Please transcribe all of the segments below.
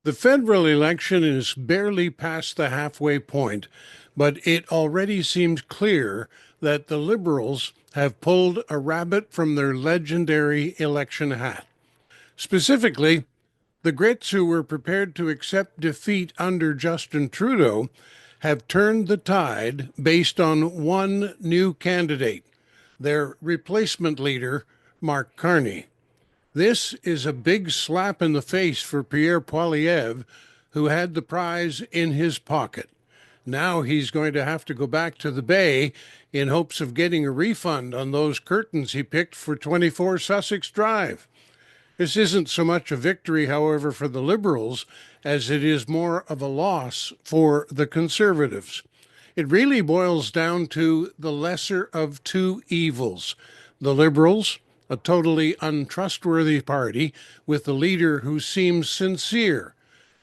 The federal election is barely past the halfway point, but it already seems clear that the Liberals have pulled a rabbit from their legendary election hat. Specifically, the Grits who were prepared to accept defeat under Justin Trudeau have turned the tide based on one new candidate, their replacement leader, Mark Carney. This is a big slap in the face for Pierre Poilievre, who had the prize in his pocket. Now he's going to have to go back to the Bay in hopes of getting a refund on those curtains he picked for 24 Sussex Drive. This isn't so much a victory, however, for the Liberals as it is more of a loss for the Conservatives. It really boils down to the lesser of two evils. The Liberals, a totally untrustworthy party with a leader who seems sincere,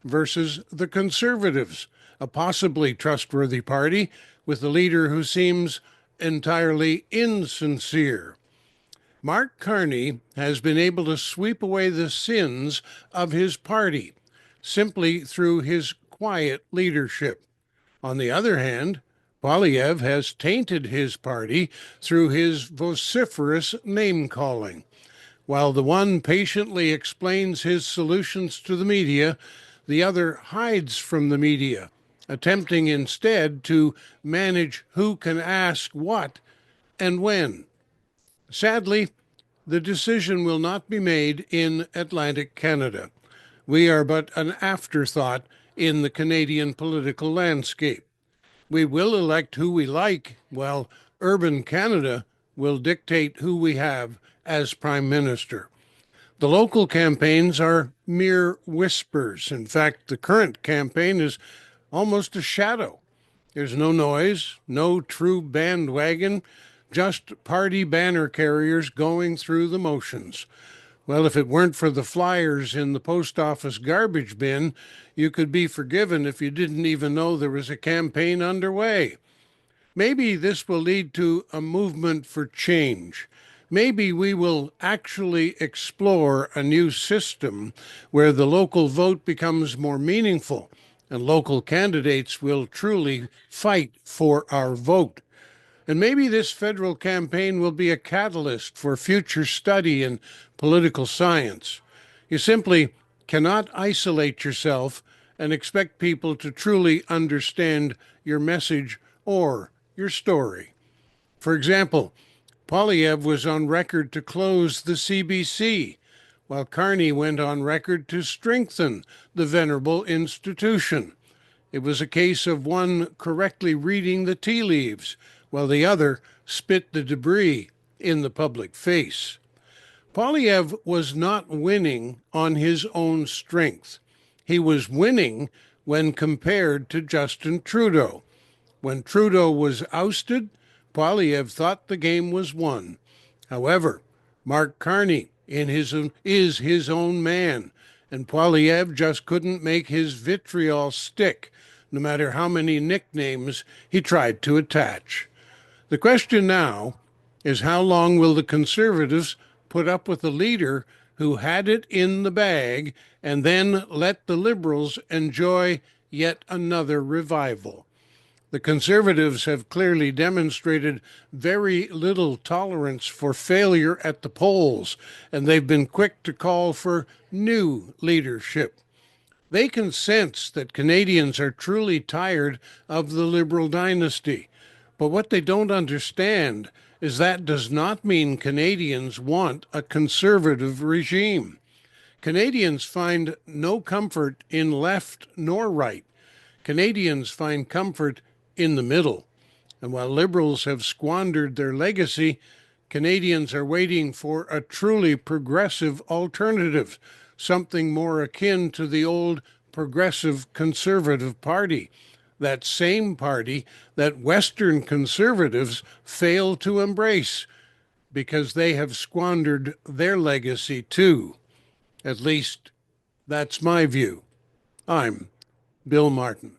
versus the Conservatives, a possibly trustworthy party with a leader who seems entirely insincere. Mark Carney has been able to sweep away the sins of his party simply through his quiet leadership. On the other hand, Poilievre has tainted his party through his vociferous name-calling. While the one patiently explains his solutions to the media, the other hides from the media, attempting instead to manage who can ask what and when. Sadly, the decision will not be made in Atlantic Canada. We are but an afterthought in the Canadian political landscape. We will elect who we like, while urban Canada will dictate who we have as Prime Minister. The local campaigns are mere whispers. In fact, the current campaign is almost a shadow. There's no noise, no true bandwagon, just party banner carriers going through the motions. Well, if it weren't for the flyers in the post office garbage bin, you could be forgiven if you didn't even know there was a campaign underway. Maybe this will lead to a movement for change. Maybe we will actually explore a new system where the local vote becomes more meaningful and local candidates will truly fight for our vote. And maybe this federal campaign will be a catalyst for future study in political science. You simply cannot isolate yourself and expect people to truly understand your message or your story. For example, Poilievre was on record to close the CBC, while Carney went on record to strengthen the venerable institution. It was a case of one correctly reading the tea leaves, while the other spit the debris in the public face. Poilievre was not winning on his own strength. He was winning when compared to Justin Trudeau. When Trudeau was ousted, Poilievre thought the game was won. However, Mark Carney is his own man, and Poilievre just couldn't make his vitriol stick, no matter how many nicknames he tried to attach. The question now is how long will the Conservatives put up with a leader who had it in the bag and then let the Liberals enjoy yet another revival? The Conservatives have clearly demonstrated very little tolerance for failure at the polls, and they've been quick to call for new leadership. They can sense that Canadians are truly tired of the Liberal dynasty. But what they don't understand is that does not mean Canadians want a conservative regime. Canadians find no comfort in left nor right. Canadians find comfort in the middle. And while Liberals have squandered their legacy, Canadians are waiting for a truly progressive alternative, something more akin to the old Progressive Conservative Party, that same party that Western conservatives fail to embrace because they have squandered their legacy too. At least, that's my view. I'm Bill Martin.